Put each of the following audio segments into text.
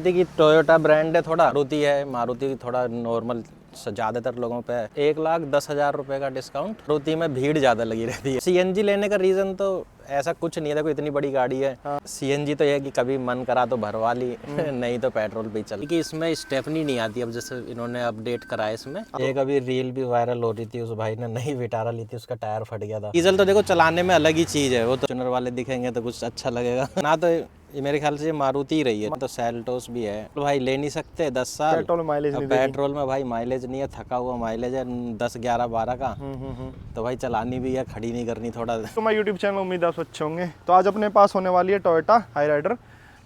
देखिए Toyota brand है, थोड़ा मारुति थोड़ा नॉर्मल ज़्यादातर लोगों पे 1,10,000 रुपये का डिस्काउंट। मारुति में भीड़ ज़्यादा लगी रहती है। सीएनजी लेने का रीज़न तो ऐसा कुछ नहीं है, देखो इतनी बड़ी गाड़ी है। सीएनजी तो यह है कि कभी मन करा तो भरवा ली नहीं तो पेट्रोल पे ही चल। क्योंकि इसमें स्टेपनी नहीं आती, अब जैसे इन्होंने अपडेट करा है इसमें। एक अभी रील भी वायरल हो रही थी, उस भाई ने नई विटारा ली थी, उसका टायर फट गया था। डीजल तो देखो चलाने में अलग ही चीज़ है, वो तो चुनर वाले दिखेंगे तो कुछ अच्छा लगेगा ना। तो ये मेरे ख्याल से ये मारुति ही रही है। तो सेल्टोस भी है तो भाई ले नहीं सकते 10 साल पेट्रोल माइलेज नहीं पेट्रोल में भाई माइलेज नहीं है, थका हुआ माइलेज है 10, 11, 12 का। तो भाई चलानी भी है, खड़ी नहीं करनी थोड़ा। तो मैं यूट्यूब चैनल उम्मीद आप अच्छे होंगे। तो आज अपने पास होने वाली है टोयोटा हाईराइडर,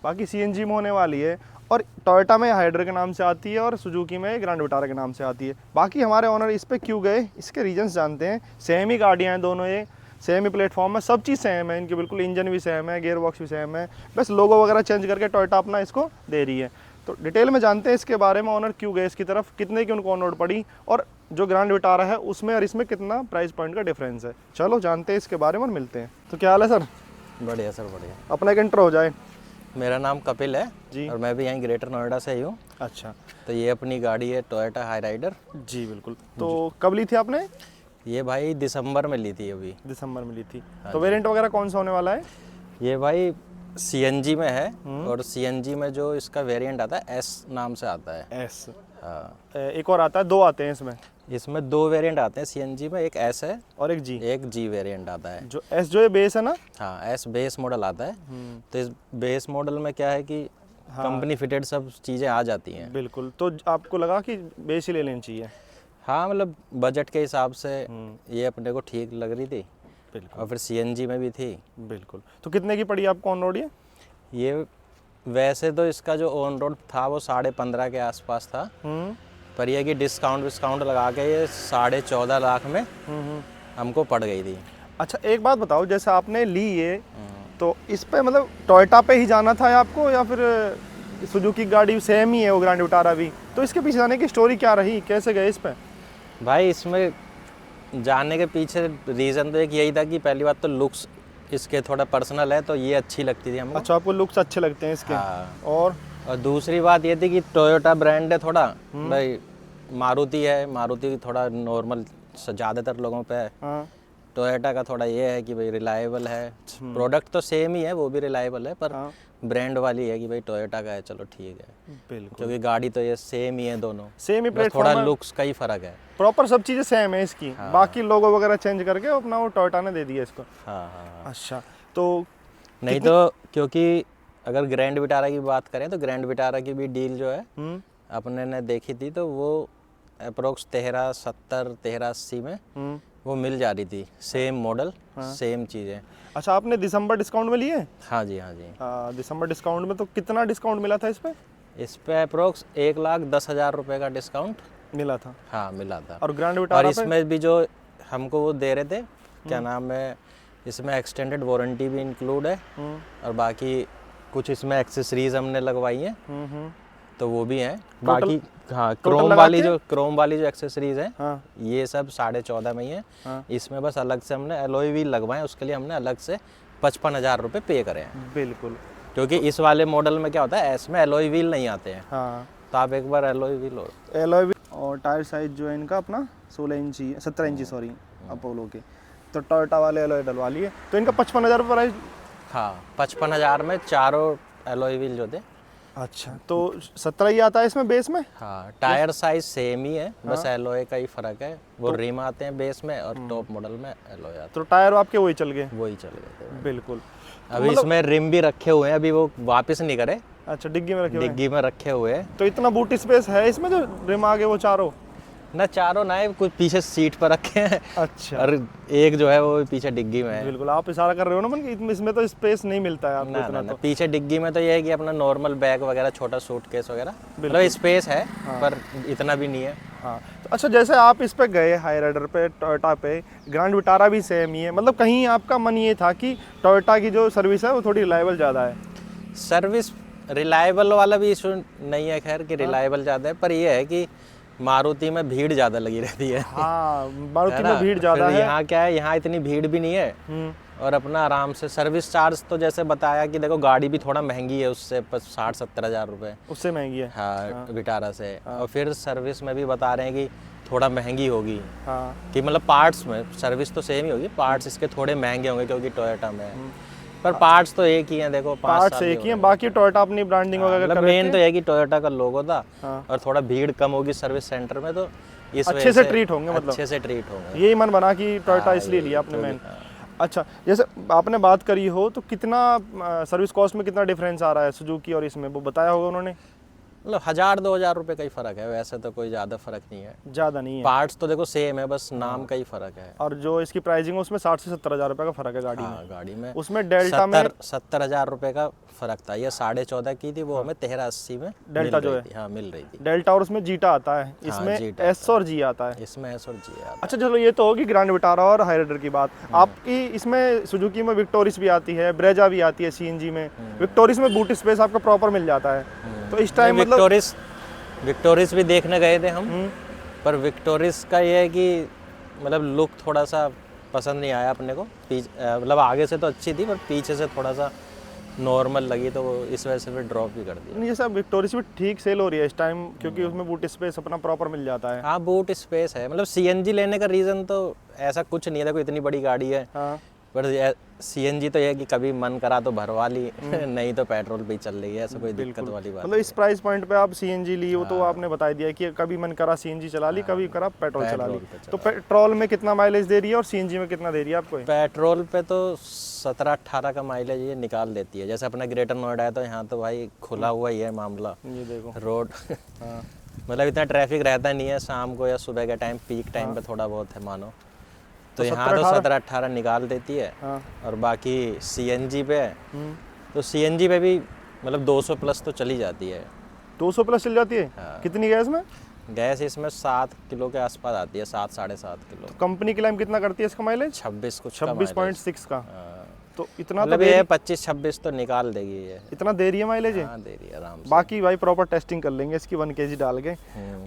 बाकी सीएनजी में होने वाली है, और टोयोटा में हाईराइडर के नाम से आती है और सुजुकी में ग्रैंड विटारा के नाम से आती है। बाकी हमारे ऑनर इस पे क्यों गए, इसके रीजंस जानते हैं। सेम ही गाड़ियाँ हैं दोनों, ये सेम ही प्लेटफॉर्म है, सब चीज़ सेम है इनकी, बिल्कुल इंजन भी सेम है, गियर बॉक्स भी सेम है, बस लोगो वगैरह चेंज करके टोयोटा अपना इसको दे रही है। तो डिटेल में जानते हैं इसके बारे में, ऑनर क्यों गए इसकी तरफ, कितने की उनको ऑन रोड पड़ी, और जो ग्रैंड विटारा है उसमें और इसमें कितना प्राइस पॉइंट का डिफरेंस है। चलो जानते हैं इसके बारे में और मिलते हैं। तो क्या हाल है सर? बढ़िया सर बढ़िया। अपना एक इंट्रो हो जाए। मेरा नाम कपिल है जी, और मैं भी यहीं ग्रेटर नोएडा से ही हूँ। अच्छा तो ये अपनी गाड़ी है टोयोटा हाईराइडर। जी बिल्कुल। तो कब ली थी आपने? ये भाई दिसंबर में ली थी अभी। दिसंबर में ली थी। तो वेरिएंट वगैरह कौन सा होने वाला है? ये भाई सीएनजी में है, और सीएनजी में जो इसका वेरिएंट आता है एस नाम से आता है। एस। हाँ, एक और आता है, दो आते हैं इसमें। इसमें 2 वेरिएंट आते हैं सीएनजी में, एक एस है और एक जी। एक जी वेरिएंट आता है। जो एस जो है बेस है ना? हाँ, एस बेस मॉडल आता है। तो इस बेस मॉडल में क्या है कि कंपनी फिटेड सब चीज़ें आ जाती हैं। बिल्कुल। तो आपको लगा कि बेस ही ले लेनी चाहिए? हाँ, मतलब बजट के हिसाब से ये अपने को ठीक लग रही थी। बिल्कुल। और फिर सीएनजी में भी थी। बिल्कुल। तो कितने की पड़ी आपको ऑन रोड ये वैसे तो इसका जो ऑन रोड था वो 15.5 के आसपास था, पर यह कि डिस्काउंट लगा के ये 14.5 लाख में हमको पड़ गई थी। अच्छा एक बात बताओ, जैसे आपने ली ये, तो इस पे मतलब टोयोटा पे ही जाना था आपको, या फिर सुजुकी गाड़ी सेम ही है वो ग्रैंड विटारा भी? तो इसके पीछे जाने की स्टोरी क्या रही, कैसे गए इस पे? भाई इसमें जाने के पीछे रीज़न तो एक यही था कि पहली बात तो लुक्स इसके थोड़ा पर्सनल है, तो ये अच्छी लगती थी हमको। अच्छा, आपको लुक्स अच्छे लगते हैं इसके? हाँ। और दूसरी बात ये थी कि टोयोटा ब्रांड है थोड़ा, भाई मारुति थोड़ा नॉर्मल ज़्यादातर लोगों पे है। हाँ। टोयोटा का थोड़ा ये है कि भाई रिलायबल है, प्रोडक्ट तो सेम ही है, वो भी रिलायबल है, पर ब्रांड वाली है कि भाई टोयोटा का है, चलो ठीक है। बिल्कुल। क्योंकि गाड़ी तो ये सेम ही है दोनों, सेम ही बस प्लेटफॉर्म थोड़ा है, लुक्स का ही फर्क है। प्रॉपर सब चीज़ें सेम है इसकी। बाकी लोगो वगैरह चेंज करके अपना वो टोयोटा ने दे दिया इसको। हाँ हाँ। अच्छा, तो नहीं तो क्योंकि अगर ग्रैंड विटारा की बात करें तो ग्रैंड विटारा की भी डील जो है अपने ने देखी थी, तो वो अप्रोक्स 1370 1380 में वो मिल जा रही थी, सेम मॉडल सेम चीज़ें। अच्छा, आपने दिसंबर डिस्काउंट में लिए? हाँ जी हाँ जी। दिसंबर डिस्काउंट में तो कितना डिस्काउंट मिला था इस पे अप्रोक्स 1,10,000 रुपये का डिस्काउंट मिला था? हाँ मिला था। और ग्रैंड और विटारा इसमें भी जो हमको वो दे रहे थे, क्या नाम है, इसमें एक्सटेंडेड वारंटी भी इंक्लूड है, और बाकी कुछ इसमें एक्सेसरीज हमने लगवाई हैं, तो वो भी हैं बाकी। हाँ, क्रोम वाली जो एक्सेसरीज है, ये सब 14.5 में ही है। इसमें बस अलग से हमने एलॉय व्हील लगवाए, उसके लिए हमने अलग से 55,000 रुपये पे करे हैं। बिल्कुल। क्योंकि इस वाले मॉडल में क्या होता है, इसमें एलॉय व्हील नहीं आते हैं। हाँ, तो आप एक बार एलॉय व्हील और टायर साइज जो है इनका अपना 17 इंची 17 इंची सॉरी अपोलो के, तो टोयोटा वाले एलॉय डलवा लिए। तो इनका 55,000 रुपये प्राइस? हाँ, 55,000 में चारों एलॉय व्हील जो थे। अच्छा, तो 17 ही आता है इसमें बेस में? हाँ, टायर साइज सेम ही है, बस एलॉय का ही फर्क है। वो रिम आते हैं बेस में और टॉप मॉडल में एलॉय आते तो टायर आपके वही चल गए? हैं, वही चल गए थे। बिल्कुल। अभी इसमें रिम भी रखे हुए हैं, अभी वो वापस नहीं करे। अच्छा, डिग्गी में रखे हुए हैं? डिग्गी में रखे हुए हैं। तो इतना बूट स्पेस है इसमें जो रिम आगे वो चारों? ना चारों ना है, कुछ पीछे सीट पर रखे हैं। अच्छा। और एक जो है वो पीछे डिग्गी में है। बिल्कुल, आप इशारा कर रहे हो ना मन कि इसमें तो स्पेस नहीं मिलता है आपको ना, इतना। ना, तो पीछे डिग्गी में तो ये है कि अपना नॉर्मल बैग वगैरह, छोटा सूटकेस वगैरह, मतलब स्पेस है, पर इतना भी नहीं है। हाँ, तो अच्छा, जैसे आप इस पे गए हाईराइडर पे, टोयोटा पे, ग्रैंड विटारा भी सेम ही है, मतलब कहीं आपका मन ये था कि टोयोटा की जो सर्विस है वो थोड़ी रिलायबल ज़्यादा है? सर्विस रिलायबल वाला भी इशू नहीं है खैर कि रिलायबल ज़्यादा है, पर ये है कि मारुति में भीड़ ज़्यादा लगी रहती है। हाँ, है मारुति ना? में भीड़ ज़्यादा फिर है। यहाँ क्या है, यहाँ इतनी भीड़ भी नहीं है और अपना आराम से सर्विस चार्ज तो जैसे बताया कि देखो गाड़ी भी थोड़ा महंगी है उससे 60-70 हज़ार रुपये। उससे महंगी है। हाँ, विटारा से। और फिर सर्विस में भी बता रहे हैं कि थोड़ा महंगी होगी, हाँ, कि मतलब पार्ट्स में सर्विस तो सेम ही होगी, पार्ट्स इसके थोड़े महंगे होंगे क्योंकि टोयोटा में है, पर पार्ट्स तो एक ही हैं। देखो 5 पार्ट्स साल एक ही हो है, गए। बाकी टोयोटा अपनी ब्रांडिंग वगैरह मतलब कर मेन रखी तो है। है कि टोयोटा का लोगो था हाँ। और थोड़ा भीड़ कम होगी सर्विस सेंटर में, तो इस अच्छे वजह से ट्रीट होंगे, मतलब अच्छे से ट्रीट होंगे। यही मन बना कि टोयोटा हाँ, इसलिए यही, लिया आपने क्योंकि- मैन। हाँ। अच्छा, जैसे आपने बात करी हो तो कितना सर्विस कॉस्ट में कितना डिफरेंस आ रहा है सुजुकी और इसमें, वो बताया होगा उन्होंने? मतलब 1000-2000 रुपए का ही फर्क है, वैसे तो कोई ज़्यादा फर्क नहीं है। ज़्यादा नहीं है। पार्ट्स तो देखो सेम है, बस नाम का ही फर्क है। और जो इसकी प्राइसिंग है उसमें 60 से 70 हज़ार रुपये का फ़र्क है गाड़ी में। हाँ, गाड़ी में उसमें डेल्टा में 70 हज़ार रुपये का फर्क था। ये 14.5 की थी, वो हमें 1380 में डेल्टा मिल जो रही है। थी। हाँ, मिल रही थी। डेल्टा और उसमें जीटा आता है, इसमें जीटा एस और जी आता है। इसमें एस और जी आता अच्छा चलो, ये तो होगी ग्रैंड विटारा और हाईराइडर की बात। आपकी इसमें सुजुकी में विक्टोरिस भी आती है, ब्रेजा भी आती है सीएनजी में। विक्टोरिस में बूट स्पेस आपका प्रॉपर मिल जाता है, तो इस टाइम मतलब विक्टोरिस भी देखने गए थे हम, पर विक्टोरिस का ये है कि मतलब लुक थोड़ा सा पसंद नहीं आया अपने को। मतलब आगे से तो अच्छी थी पर पीछे से थोड़ा सा नॉर्मल लगी, तो वो इस वजह से फिर ड्रॉप भी कर दिया। नहीं, जैसे विक्टोरिस भी ठीक सेल हो रही है इस टाइम, क्योंकि उसमें बूट स्पेस अपना प्रॉपर मिल जाता है। हाँ, बूट स्पेस है। मतलब सीएनजी लेने का रीज़न तो ऐसा कुछ नहीं है, देखो इतनी बड़ी गाड़ी है, हाँ, पर सीएनजी तो ये है कि कभी मन करा तो भरवा ली, नहीं तो पेट्रोल पे ही चल रही है, ऐसा कोई दिक्कत वाली बात मतलब इस प्राइस पॉइंट पे आप सीएनजी ली हो तो आपने बता दिया कि कभी मन करा सीएनजी चला ली, कभी करा पेट्रोल चला ली। तो पेट्रोल में कितना माइलेज दे रही है और सीएनजी में कितना दे रही है आपको? पेट्रोल पे तो 17-18 का माइलेज ये निकाल देती है। जैसे अपना ग्रेटर नोएडा है तो यहाँ तो भाई खुला हुआ ही है मामला, ये देखो। रोड हाँ, मतलब इतना ट्रैफिक रहता नहीं है शाम को या सुबह के टाइम, पीक टाइम पे थोड़ा बहुत है मानो, तो यहाँ तो 17-18 निकाल देती है। हाँ। और बाकी सीएनजी पे है तो सीएनजी पे भी मतलब 200 प्लस तो चली जाती है। 200 प्लस चल जाती है? हाँ। कितनी गैस में? गैस इसमें 7 किलो के आसपास आती है, 7-7.5 किलो। कंपनी क्लेम कितना करती है इसका माइलेज? 26 कुछ का 26.6 का। हाँ। तो इतना मतलब तो ये 25-26 तो निकाल देगी ये। इतना दे रही है माइलेज? हाँ, दे रही है आराम से। बाकी भाई प्रॉपर टेस्टिंग कर लेंगे इसकी 1 kg डाल के,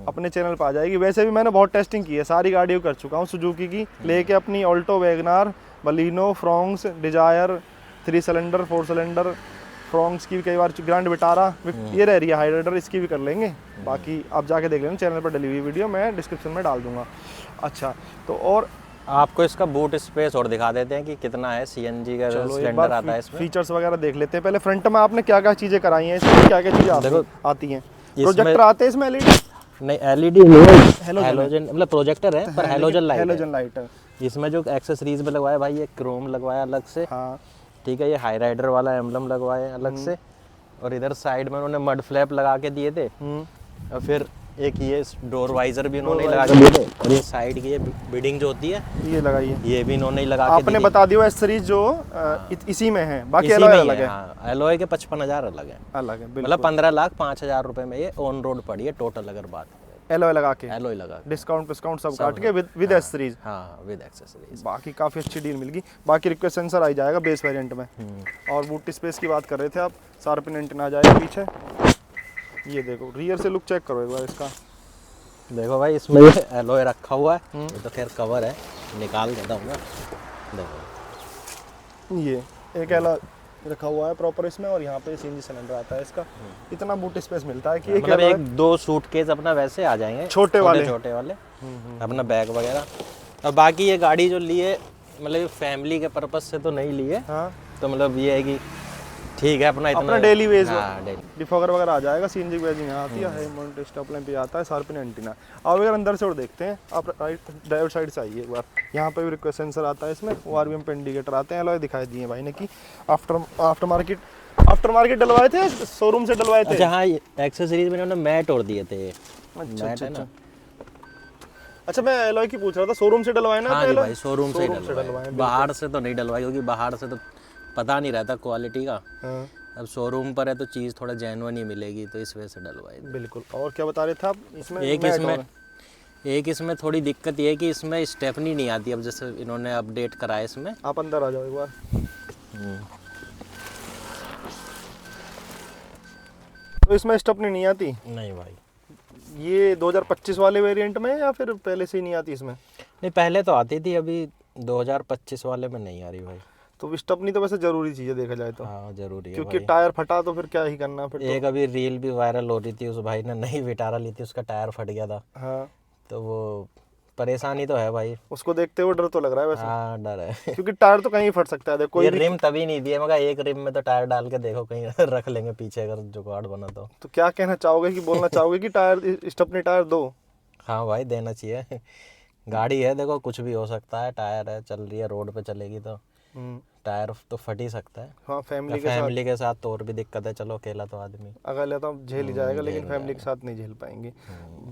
अपने चैनल पर आ जाएगी। वैसे भी मैंने बहुत टेस्टिंग की है, सारी गाड़ियों कर चुका हूँ सुजुकी की, लेके अपनी Alto, WagonR, Baleno, Fronx, Dzire, 3 cylinder, 4 cylinder, Fronx की भी कई बार, ग्रैंड विटारा ये रह रही है, हाईराइडर इसकी भी कर लेंगे। बाकी आप जाके देख लेना चैनल पर, डली हुई वीडियो मैं डिस्क्रिप्शन में डाल दूंगा। अच्छा, तो और आपको इसका बूट स्पेस और दिखा देते हैं कि कितना है। सीएनजी का सिलेंडर आता है इसमें। फीचर्स वगैरह देख लेते हैं। पहले फ्रंट में आपने क्या क्या चीज़ें कराई हैं इसमें, क्या क्या चीज़ें आती हैं? प्रोजेक्टर आते हैं इसमें, एलईडी नहीं, एलईडी हेलोजन मतलब प्रोजेक्टर है पर हेलोजन लाइट है। इसमें जो एक्सेसरीज में लगवाया भाई, ये क्रोम लगवाया अलग से। हाँ, ठीक है, ये हाईराइडर वाला एम्बलम लगवाया अलग से, और इधर साइड में उन्होंने मड फ्लैप लगा के दिए थे, और फिर एक ये डोर वाइजर भी इन्होंने लगा के दिए थे, और ये साइड की ये बिडिंग जो होती है ये लगाई है, ये भी इन्होंने ही लगा के आपने दी बता दिया एसेसरीज जो इसी में है, बाकी इसी अलग में ही अलग है। है। हाँ, एलॉय के 55,000 अलग है, अलग है बिल्कुल। मतलब 15,05,000 रुपए में ये ऑन रोड पड़ी है टोटल, अगर बात एलॉय लगा के, एलॉय लगा के। डिस्काउंट सब काट के विद एसेसरीज। हाँ, विद एक्सेसरीज। बाकी काफ़ी अच्छी डील मिल गई। बाकी रिक्वेस्ट सेंसर आ जाएगा बेस वेरिएंट में। और बूट स्पेस की बात कर रहे थे आप, शार्पन एंटीना आ जाएगा पीछे। ये देखो, रियर से लुक चेक करो एक बार इसका। देखो भाई, इसमें ये एलॉय रखा हुआ है, ये तो खैर कवर है, निकाल देता हूँ मैं। देखो, ये एक एलॉय रखा हुआ है प्रॉपर इसमें, और यहाँ पे सीएनजी सिलेंडर आता है इसका। इतना बूट स्पेस मिलता है कि एक मतलब 1-2 सूटकेस अपना वैसे आ जाएंगे, छोटे वाले अपना बैग वगैरह। और बाकी ये गाड़ी जो ली है, मतलब फैमिली के पर्पस से तो नहीं ली है। हाँ, तो मतलब ये है कि ठीक है, अपना डेली वेज। हाँ, डेली डिफॉगर वगैरह आ जाएगा, सीएनजी बैजिंग यहाँ आती है, माउंट स्टॉप लाइन पे आता है, शार्पन एंटीना। अब अगर अंदर से और देखते हैं, आप राइट ड्राइवर साइड से आइए एक बार। यहाँ पे भी रिक्वेस्ट सेंसर आता है इसमें, आरबीएम पे इंडिकेटर आते हैं, एलॉय दिखाई दिए भाई ने कि आफ्टर मार्केट डलवाए थे, शोरूम से डलवाए थे। अच्छा हाँ, एक्सेसरीज में उन्होंने मैट और दिए थे। अच्छा, मैं एलॉय की पूछ रहा था, शोरूम से डलवाए ना? हाँ जी भाई, शोरूम से डलवाए, बाहर से तो नहीं डलवाई, क्योंकि बाहर से तो पता नहीं रहता क्वालिटी का। अब शोरूम पर है तो चीज़ थोड़ा जेन्युइन ही मिलेगी, तो इस वजह से डलवाई। बिल्कुल। और क्या बता रहे थे आप इसमें? एक इसमें थोड़ी दिक्कत ये है कि इसमें स्टेपनी नहीं आती, अब जैसे इन्होंने अपडेट कराया इसमें। आप अंदर आ जाओ एक बार। तो इसमें स्टेपनी नहीं आती? नहीं भाई, ये 2025 वाले वेरिएंट में या फिर पहले से ही नहीं आती इसमें? नहीं पहले तो आती थी, अभी 2025 वाले में नहीं आ रही भाई। तो स्टपनी तो वैसे जरूरी चीज़ है देखा जाए तो, हाँ जरूरी है क्योंकि भाई। टायर फटा तो फिर क्या ही करना फिर तो। एक अभी रील भी वायरल हो रही थी, उस भाई ने नई विटारा ली थी, उसका टायर फट गया था, हाँ, तो वो परेशानी तो है भाई। उसको देखते हुए डर तो लग रहा है वैसे, हाँ डर है। क्योंकि टायर तो कहीं फट सकता है देखो, ये कोई भी। रिम तभी नहीं दिए, मगर एक रिम में तो टायर डाल के देखो कहीं रख लेंगे पीछे अगर जुगाड़ बना तो। क्या कहना चाहोगे, कि बोलना चाहोगे कि टायर स्टपनी टायर दो? हाँ भाई देना चाहिए। गाड़ी है देखो, कुछ भी हो सकता है, टायर है, चल रही है, रोड पे चलेगी तो टायर तो फट ही सकता है। हाँ, फैमिली के साथ तो और भी दिक्कत है, चलो अकेला तो आदमी अगर लेता हूँ झेल ही जाएगा, लेकिन फैमिली के साथ नहीं झेल पाएंगे।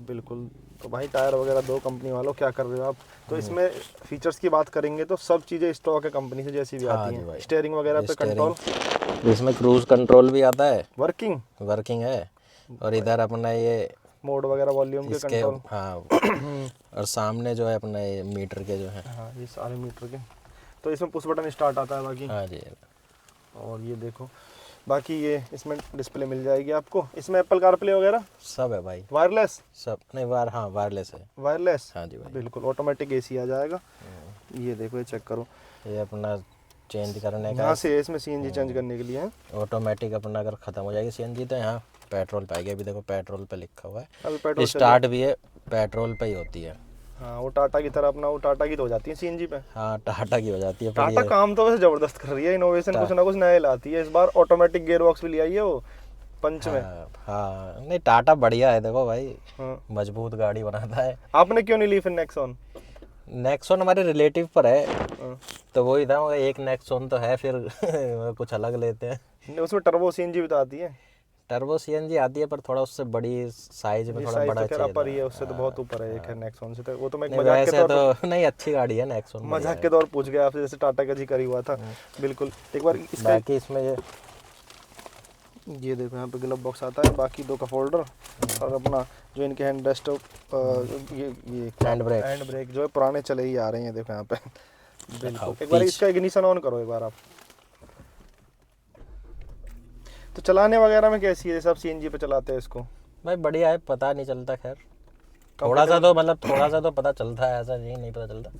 बिल्कुल। तो भाई टायर वगैरह दो, कंपनी वालों क्या कर रहे हो आप? तो इसमें फीचर्स की बात करेंगे तो सब चीज़ें स्टॉक है कंपनी से जैसी भी आती हैं। स्टीयरिंग वगैरह पे कंट्रोल, इसमें क्रूज कंट्रोल भी आता है, वर्किंग है। और इधर अपना ये मोड वगैरह, वॉल्यूम के इसके कंट्रोल। हाँ। और सामने जो है अपना ये मीटर के जो है, हाँ, ये सारे मीटर के। तो इसमें पुश बटन स्टार्ट आता है बाकी। हाँ जी। और ये देखो, बाकी ये इसमें डिस्प्ले मिल जाएगी आपको। इसमें एप्पल कारप्ले वगैरह सब है भाई, वायरलेस, सब नहीं हाँ वायरलेस है। वायरलेस, हाँ जी भाई। बिल्कुल। ऑटोमेटिक एसी आ जाएगा। ये देखो, ये चेक करो, ये अपना चेंज करने का यहाँ से इसमें सीएनजी चेंज करने के लिए है। ऑटोमेटिक अपना अगर ख़त्म हो जाएगी सीएनजी तो यहाँ पेट्रोल पाएगी। अभी देखो पेट्रोल पे लिखा हुआ अभी है, पेट्रोल स्टार्ट भी है पेट्रोल पे ही होती है। हाँ, वो टाटा की तरह अपना, वो टाटा की तो हो जाती है सीएनजी पे। हाँ टाटा की हो जाती है। टाटा काम तो वैसे जबरदस्त कर रही है, इनोवेशन कुछ ना कुछ नया लाती है। इस बार ऑटोमेटिक गियर बॉक्स भी ले आई है वो पंच में। हाँ नहीं टाटा बढ़िया है देखो भाई, हाँ। मजबूत गाड़ी बनाता है। आपने क्यों नहीं ली फिर नेक्सॉन? नेक्सॉन हमारे रिलेटिव पर है, तो वही था, एक नेक्सॉन तो है, फिर कुछ अलग लेते हैं। उसमें टर्बो सीएनजी भी तो आती है। टर्बो सीएनजी आती है, पर थोड़ा उससे बड़ी साइज में थोड़ा बड़ा चाहिए ऊपर ही है, उससे तो बहुत ऊपर है। एक है नेक्सॉन से, तो वो तो मैं नहीं, मजाक के वैसे तौर तो नहीं अच्छी गाड़ी है नेक्सॉन, मजाक के तौर पूछ गया आपसे, जैसे टाटा का जिक्र ही हुआ था। बिल्कुल। एक बार इसका बाकी इसमें ये देखो, यहाँ पे ग्लव बॉक्स आता है, बाकी दो का फोल्डर, और अपना जो इनके हैंड रेस्ट, ये हैंड ब्रेक जो है पुराने चले ही आ रहे हैं, देखो यहाँ पे। बिल्कुल। एक बार इसका इग्निशन ऑन करो एक बार आप। तो चलाने वगैरह में कैसी है? सब सीएनजी पे चलाते हैं इसको भाई, बढ़िया है, पता नहीं चलता। खैर थोड़ा सा तो पता चलता है, ऐसा नहीं पता चलता,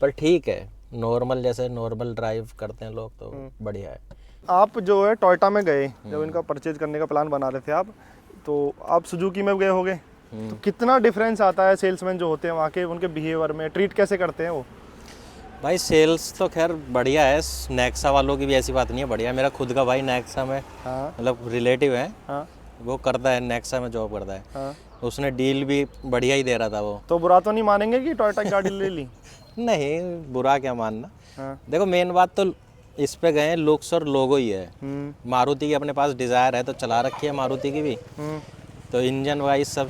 पर ठीक है, नॉर्मल जैसे नॉर्मल ड्राइव करते हैं लोग तो बढ़िया है। आप जो है टोयोटा में गए, जब इनका परचेज करने का प्लान बना रहे थे आप, तो आप सुजुकी में गए होगे, तो कितना डिफरेंस आता है सेल्समैन जो होते हैं वहाँ के, उनके बिहेवियर में? ट्रीट कैसे करते हैं वो? भाई सेल्स तो खैर बढ़िया है, नेक्सा वालों की भी ऐसी बात नहीं है, बढ़िया है। मेरा खुद का भाई नेक्सा में, मतलब रिलेटिव है, वो करता है नेक्सा में जॉब करता है, उसने डील भी बढ़िया ही दे रहा था वो। तो बुरा तो नहीं मानेंगे कि टोयोटा की गाड़ी ले ली? नहीं बुरा क्या मानना। देखो मेन बात तो इस पे गए लुक्स और लोगो ही है। मारुति की अपने पास डिजायर है तो चला रखी है मारुति की भी, तो इंजन वाइज सब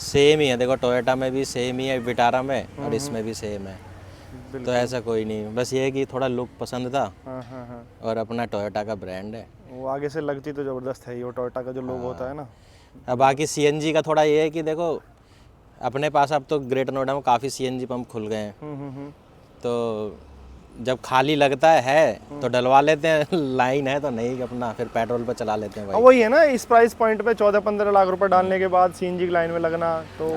सेम ही है। देखो टोयोटा में भी सेम ही है, विटारा में, और इसमें भी सेम है, तो ऐसा कोई नहीं। बस ये है कि थोड़ा लुक पसंद था, और अपना टोयोटा का ब्रांड है, वो आगे से लगती तो जबरदस्त है, ये टोयोटा का जो लोगो होता है ना। अब बाकी सीएनजी का थोड़ा ये है कि देखो अपने पास अब तो ग्रेटर नोएडा में काफ़ी सीएनजी पंप खुल गए हैं, तो जब खाली लगता है तो डलवा लेते हैं, लाइन है तो नहीं, अपना फिर पेट्रोल पे चला लेते हैं भाई। वही है ना, इस प्राइस पॉइंट पे 14-15 लाख रुपए डालने के बाद सीएनजी की लाइन में लगना, तो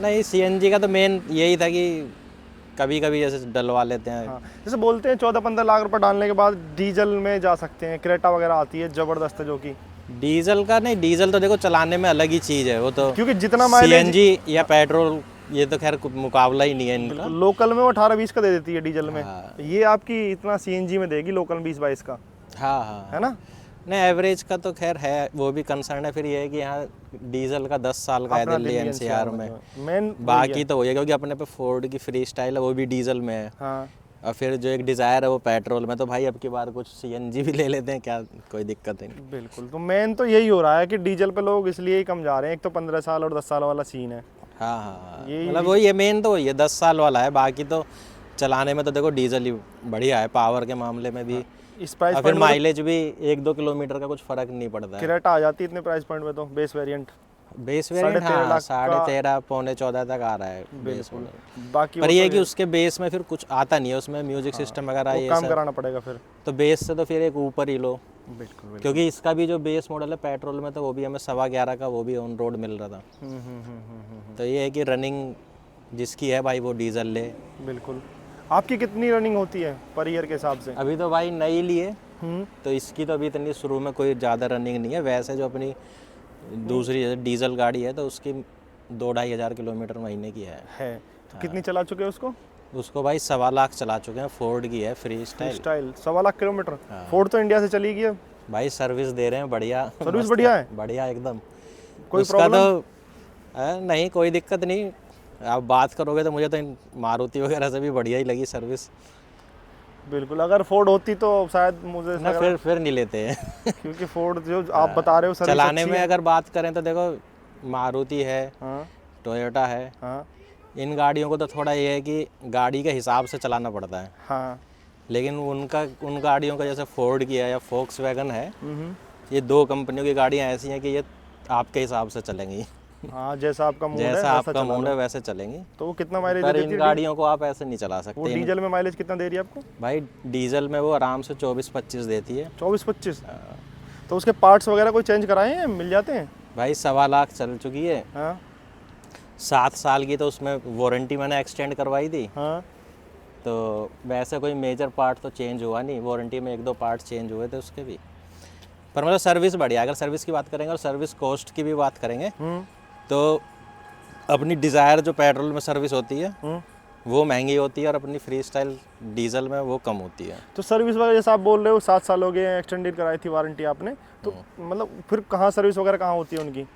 नहीं सीएनजी का तो मेन यही था कि कभी कभी जैसे डलवा लेते हैं। जैसे बोलते हैं 14-15 लाख रुपए डालने के बाद डीजल में जा सकते हैं, क्रेटा वगैरह आती है जबरदस्त है, जो कि डीजल का नहीं, डीजल तो देखो चलाने में अलग ही चीज़ है वो तो, क्योंकि जितना माइलेज सीएनजी या पेट्रोल ये तो खैर मुकाबला ही नहीं है इनका। लोकल में वो 18-20 का दे देती है डीजल में, ये आपकी इतना सीएनजी में देगी लोकल 20-22 का। हाँ है ना। नहीं एवरेज का तो खैर है, वो भी कंसर्न है। फिर ये है कि यहाँ डीजल का 10 साल का है दिल्ली एनसीआर में, मेन बाकी तो वही है, क्योंकि अपने पे फोर्ड की फ्री स्टाइल है वो भी डीजल में है, और फिर जो एक डिज़ायर है वो पेट्रोल में, तो भाई अब की बार कुछ सीएनजी भी ले लेते हैं, क्या कोई दिक्कत नहीं। बिल्कुल। तो मेन तो यही हो रहा है कि डीजल पे लोग इसलिए ही कम जा रहे हैं, एक तो 15 साल और 10 साल वाला सीन है। हाँ मतलब वही है, मेन तो वही है, 10 साल वाला है, बाकी तो चलाने में तो देखो डीजल ही बढ़िया है, पावर के मामले में भी, इस प्राइस और फिर माइलेज भी 1-2 किलोमीटर का कुछ फर्क नहीं पड़ता है। क्रेटा आ जाती है इतने प्राइस पॉइंट में, तो बेस वेरिएंट हाँ 13.5 पौने 14 तक आ रहा है बेस मॉडल। बाकी पर ये है कि उसके बेस में फिर कुछ आता नहीं है, उसमें म्यूजिक सिस्टम वगैरह ये काम कराना पड़ेगा फिर, तो बेस से तो फिर एक ऊपर ही लो, बिल्कुल क्योंकि इसका भी जो बेस मॉडल है पेट्रोल में, तो वो भी हमें 11.25 का वो भी ऑन रोड मिल रहा था। तो ये है कि रनिंग जिसकी है भाई वो डीजल ले। बिल्कुल। आपकी कितनी रनिंग होती है पर ईयर के हिसाब से? अभी तो भाई नई लिए, हम्म, तो इसकी तो अभी इतनी शुरू में कोई ज़्यादा रनिंग नहीं है। वैसे जो अपनी दूसरी जैसे डीजल गाड़ी है तो उसकी 2-2.5 हज़ार किलोमीटर महीने की है। तो कितनी चला चुके हैं उसको? उसको भाई 1.25 लाख चला चुके हैं। फोर्ड की है free style. Style 1.25 kilometre. Ford तो इंडिया से चली गई अब। भाई सर्विस दे रहे हैं बढ़िया। सर्विस मस्त बढ़िया है? बढ़िया एकदम। कोई उसका तो नहीं, कोई दिक्कत नहीं। आप बात करोगे तो मुझे तो मारुति वगैरह से भी बढ़िया ही लगी सर्विस। बिल्कुल। अगर फोर्ड होती तो शायद मुझे ना फिर नहीं लेते हैं। क्योंकि फोर्ड जो आप बता रहे हो सर्विस चलाने अच्छी में है। अगर बात करें तो देखो, मारुति है, हाँ टोयोटा है, हाँ इन गाड़ियों को तो थोड़ा ये है कि गाड़ी के हिसाब से चलाना पड़ता है। हाँ। लेकिन उन गाड़ियों का जैसे फोर्ड की है या फोक्सवैगन है, ये 2 कंपनियों की गाड़ियाँ ऐसी हैं कि ये आपके हिसाब से चलेंगी। हाँ, जैसा आपका मूड है जैसा वैसा आपका चला मूड लो। है वैसे चलेंगी। तो वो कितना माइलेज पर देती इन है? गाड़ियों को आप ऐसे नहीं चला वो सकते। डीजल में माइलेज कितना दे रही है आपको? भाई डीजल में वो आराम से 24-25 देती है। 24-25। तो उसके पार्ट्स वगैरह कोई चेंज कराए हैं, मिल जाते हैं? भाई 1.25 लाख चल चुकी है। हाँ 7 साल की तो उसमें वारंटी मैंने एक्सटेंड करवाई थी। हाँ। तो वैसे कोई मेजर पार्ट तो चेंज हुआ नहीं, वारंटी में 1-2 पार्ट चेंज हुए थे उसके भी। पर मतलब सर्विस बढ़िया। अगर सर्विस की बात करेंगे और सर्विस कॉस्ट की भी बात करेंगे तो अपनी डिज़ायर जो पेट्रोल में सर्विस होती है वो महंगी होती है, और अपनी फ्री स्टाइल डीजल में वो कम होती है। तो सर्विस वगैरह जैसे आप बोल रहे हो 7 साल हो गए एक्सटेंडेड कराई थी वारंटी आपने, तो मतलब फिर कहाँ सर्विस वगैरह कहाँ होती है उनकी?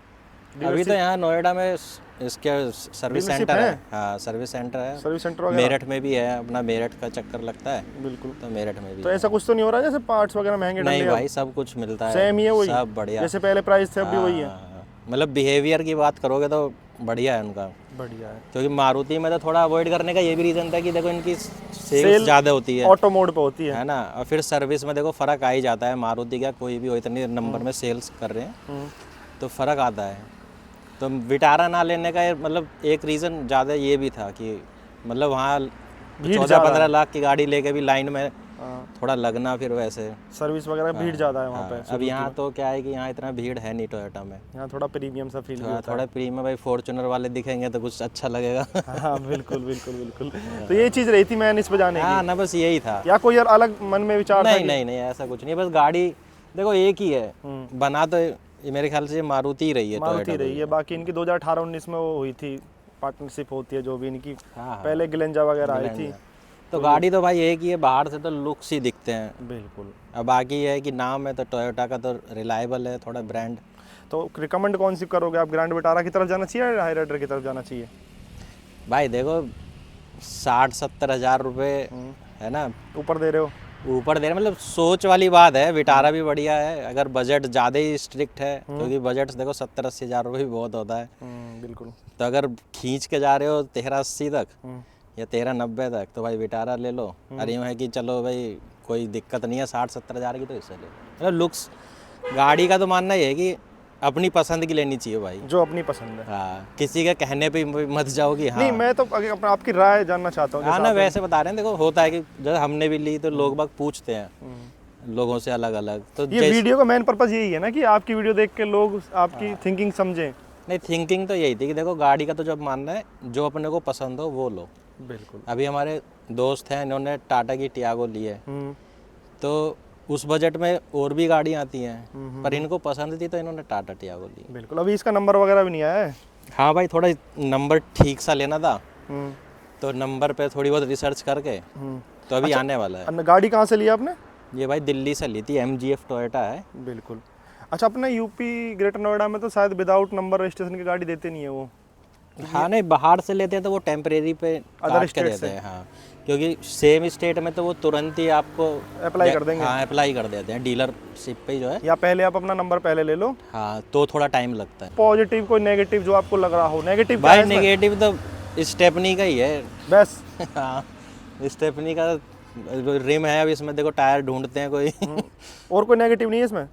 अभी तो यहाँ नोएडा में इसके सर्विस Dealership सेंटर है? है। हाँ सर्विस सेंटर है। सर्विस सेंटर वगैरह? मेरठ में भी है, अपना मेरठ का चक्कर लगता है बिल्कुल। तो मेरठ में भी तो है। ऐसा कुछ तो नहीं हो रहा जैसे पार्ट्स वगैरह महंगे नहीं डले? भाई सब कुछ मिलता है, सेम ही है वही? सब बढ़िया। जैसे पहले प्राइस थे अब भी वही है? हाँ, मतलब बिहेवियर की बात करोगे तो बढ़िया है उनका। बढ़िया है। क्योंकि मारुति में तो थोड़ा अवॉइड करने का ये भी रीज़न था कि देखो इनकी सेल्स ज़्यादा होती है, ऑटो मोड पे होती है। है ना। और फिर सर्विस में देखो फ़र्क आ ही जाता है। मारुति का कोई भी हो, इतने नंबर में सेल्स कर रहे हैं तो फ़र्क आता है। तो विटारा ना लेने का मतलब एक रीज़न ज़्यादा ये भी था कि मतलब वहाँ 14-15 लाख की गाड़ी लेके भी लाइन में थोड़ा लगना, फिर वैसे सर्विस वगैरह भीड़ ज़्यादा है वहाँ पे। अब यहाँ तो क्या है कि यहाँ इतना भीड़ है नहीं टोयोटा में। यहाँ थोड़ा प्रीमियम सा फील थोड़ा प्रीमियम भाई, फॉर्च्यूनर वाले दिखेंगे तो कुछ अच्छा लगेगा। हाँ बिल्कुल बिल्कुल बिल्कुल। तो ये चीज़ रही थी मैंने इस बजाने की, हाँ ना, बस यही था। या कोई यार अलग मन में विचार था? नहीं ऐसा कुछ नहीं, बस गाड़ी देखो एक ही है, बना तो ये मेरे ख्याल से मारुति ही रही है। मारुति रही है। बाकी इनकी 2018-19 में वो हुई थी पार्टनरशिप होती है जो भी इनकी। पहले ग्लेंजा वगैरह आई थी। तो गाड़ी तो भाई एक ही है, बाहर से तो लुक्स ही दिखते हैं। बिल्कुल। अब बाकी ये है कि नाम है तो टोयोटा का तो रिलायबल है थोड़ा ब्रांड। तो रिकमेंड कौन सी करोगे आप? ग्रैंड विटारा की तरफ जाना चाहिए या हाई राइडर की तरफ जाना चाहिए? भाई देखो 60-70 हज़ार रुपये है ना ऊपर दे रहे हो? ऊपर दे रहे, मतलब सोच वाली बात है। विटारा भी बढ़िया है अगर बजट ज़्यादा ही स्ट्रिक्ट है, क्योंकि बजट देखो 70-80 हज़ार रुपये भी बहुत होता है। बिल्कुल। तो अगर खींच के जा रहे हो 1380 तक या 1390 तक तो भाई विटारा ले लो। अरे यूँ है कि चलो भाई कोई दिक्कत नहीं है 60-70 हज़ार की तो इससे ले लो। मतलब लुक्स गाड़ी का तो मानना ही है कि अपनी पसंद की लेनी चाहिए भाई, जो अपनी पसंद है। हाँ, किसी के कहने पे मत जाओ कि हाँ। नहीं, मैं तो आपकी राय जानना चाहता हूँ। हाँ ना, वैसे बता रहे हैं। देखो होता है कि जब हमने भी ली तो लोग बाग पूछते हैं लोगों से अलग अलग। तो ये वीडियो का मेन पर्पस यही है ना कि आपकी वीडियो देख के लोग आपकी थिंकिंग समझें। नहीं, थिंकिंग तो यही थी कि देखो गाड़ी का तो जब मानना है जो अपने को पसंद हो वो लो। बिल्कुल। अभी हमारे दोस्त हैं, इन्होंने टाटा की टियागो ली है, तो उस बजट में और भी गाड़ी आती हैं, पर इनको पसंद थी तो इन्होंने टाटा टियागो ली। बिल्कुल। अभी इसका नंबर वगैरह भी नहीं आया है? हाँ भाई, थोड़ा नंबर ठीक सा लेना था, तो नंबर पे थोड़ी बहुत रिसर्च करके तो अभी आने वाला है। गाड़ी कहाँ से लिया आपने? ये भाई दिल्ली से ली थी, MGF टोयोटा है। बिल्कुल। अच्छा, अपने यूपी ग्रेटर नोएडा में तो शायद विदाउट नंबर रजिस्ट्रेशन की गाड़ी देते नहीं है वो। हाँ नहीं, बाहर से लेते हैं तो वो टेम्परेरी पे काट के देते हैं। हाँ, क्योंकि सेम स्टेट में तो वो तुरंत ही आपको अप्लाई कर देंगे। हाँ, अप्लाई कर देते हैं डीलरशिप पे जो है। या पहले आप अपना नंबर पहले ले लो। हाँ, तो थोड़ा टाइम लगता है। पॉजिटिव कोई नेगेटिव जो आपको लग रहा हो? नेगेटिव भाई नेगेटिव तो स्टेपनी का ही है बस। हाँ, स्टेपनी का रिम है। अब इसमें देखो टायर ढूंढते हैं कोई। और कोई नेगेटिव नहीं है इसमें?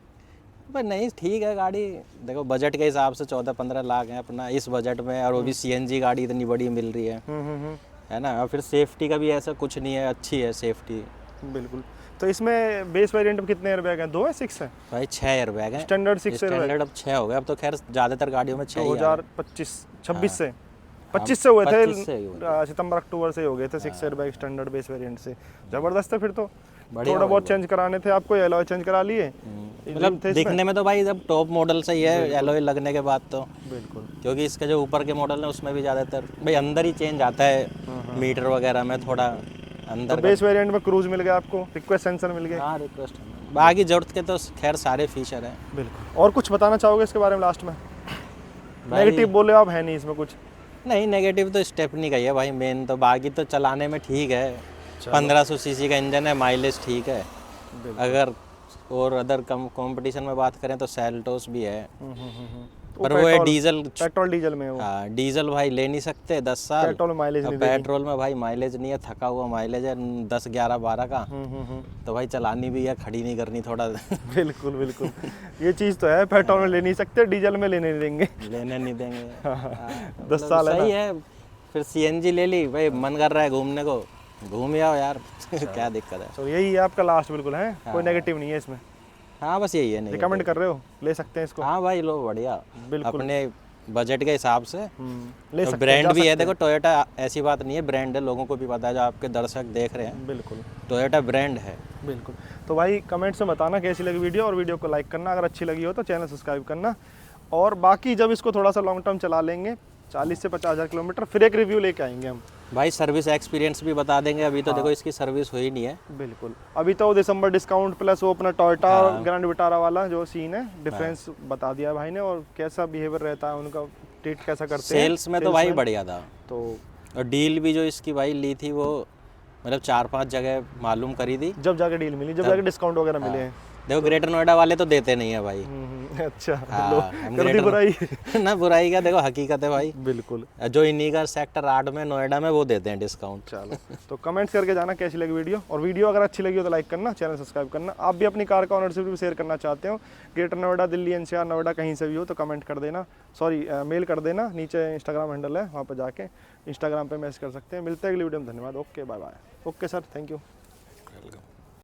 पर नहीं, ठीक है गाड़ी। देखो बजट के हिसाब से 14-15 लाख है अपना इस बजट में, और वो भी CNG गाड़ी इतनी बड़ी मिल रही है ना। और फिर सेफ्टी का भी ऐसा कुछ नहीं है, अच्छी है सेफ्टी। बिल्कुल। तो इसमें बेस वेरिएंट में कितने एयरबैग हैं? 2 है, 6 है? भाई 6 एयरबैग हैं। Standard 6 airbag. स्टैंडर्ड अब 6 हो गए, अब तो खैर ज़्यादातर गाड़ियों में 6 ही आ रहे हैं। 2025 26 से 25 से हुए 25 से ही हुए थे, सितंबर अक्टूबर से ही हो गए थे 6 एयरबैग स्टैंडर्ड बेस वेरिएंट से। ज़बरदस्त है फिर तो। बढ़िया थोड़ा बहुत भाई, चेंज कराने थे आपको, एलॉय चेंज करा लिए। मतलब दिखने में तो भाई जब टॉप मॉडल से ही है एलॉय लगने के बाद तो, बिल्कुल। क्योंकि इसके जो ऊपर के मॉडल है उसमें भी ज़्यादातर भाई अंदर ही चेंज आता है, मीटर वगैरह में थोड़ा तो अंदर बेस वेरिएंट में क्रूज मिल गया आपको, रिक्वेस्ट सेंसर मिल गए। हाँ रिक्वेस्ट, बाकी जरूरत के तो खैर सारे फीचर हैं। बिल्कुल। और कुछ बताना चाहोगे इसके बारे में लास्ट में? भाई नेगेटिव बोले आप, है नहीं इसमें कुछ? नहीं, नेगेटिव तो स्टेपनी का ही है भाई मेन तो, बाकी तो चलाने में ठीक है। 1500 सीसी का इंजन है, माइलेज ठीक है। अगर और अदर कंपटीशन में बात करें तो सेल्टोस भी है, पर वो है डीजल। पेट्रोल डीजल में है वो। हाँ डीजल भाई ले नहीं सकते 10 साल। पेट्रोल में माइलेज नहीं पेट्रोल में भाई माइलेज नहीं है, थका हुआ माइलेज है 10, 11, 12 का। तो भाई चलानी भी है, खड़ी नहीं करनी थोड़ा। बिल्कुल बिल्कुल। ये चीज़ तो है, पेट्रोल में ले नहीं सकते, डीजल में लेने नहीं देंगे। लेने नहीं देंगे। 10 साल है सही है। फिर सीएनजी ले ली भाई, मन कर रहा है घूमने को, घूम आओ यार। क्या दिक्कत है। तो यही है आपका लास्ट बिल्कुल है, कोई नेगेटिव नहीं है इसमें। हाँ बस यही है, नहीं रिकमेंड कर रहे हो, ले सकते हैं इसको? हाँ भाई लो बढ़िया, बिल्कुल। अपने बजट के हिसाब से। ले सकते हैं, ब्रांड जा भी है, सकते देखो टोयोटा ऐसी बात नहीं है, ब्रांड है, लोगों को भी पता है जो आपके दर्शक देख रहे हैं। हैं। बिल्कुल टोयोटा ब्रांड है। बिल्कुल। तो भाई कमेंट्स में बताना कैसी लगी वीडियो, और वीडियो को लाइक करना, अगर अच्छी लगी हो तो चैनल सब्सक्राइब करना। और बाकी जब इसको थोड़ा सा लॉन्ग टर्म चला लेंगे 40 से 50 हज़ार किलोमीटर, फिर एक रिव्यू लेके आएंगे हम। भाई सर्विस एक्सपीरियंस भी बता देंगे, अभी तो देखो इसकी सर्विस हुई नहीं है। बिल्कुल। अभी तो दिसंबर डिस्काउंट प्लस वो अपना टोयोटा ग्रैंड विटारा वाला जो सीन है, डिफरेंस बता दिया भाई ने, और कैसा बिहेवियर रहता है उनका, ट्रीट कैसा करते हैं। सेल्स में तो भाई बढ़िया था। तो और डील भी जो इसकी भाई ली थी वो मतलब 4-5 जगह मालूम करी थी। जब जाके डील मिली, जब जाके डिस्काउंट वगैरह मिले हैं। देखो ग्रेटर नोएडा वाले तो देते नहीं है भाई। अच्छा। हाँ, लो, हम कर दी ग्रेटर बुराई। ना बुराई क्या, देखो हकीकत है भाई। बिल्कुल। जो इन्हीं का सेक्टर 8 में नोएडा में वो देते हैं डिस्काउंट। चलो, तो कमेंट्स करके जाना कैसी लगी वीडियो, और वीडियो अगर अच्छी लगी हो तो लाइक करना, चैनल सब्सक्राइब करना। आप भी अपनी कार का ऑनरशिप भी शेयर करना चाहते हो, ग्रेटर नोएडा, दिल्ली, एनसीआर, नोएडा कहीं से भी हो तो कमेंट कर देना, सॉरी मेल कर देना। नीचे इंस्टाग्राम हैंडल है, वहाँ पर जाके इंस्टाग्राम पे मैसेज कर सकते हैं। मिलते हैं अगली वीडियो में, धन्यवाद। Okay bye bye. Okay sir, thank you.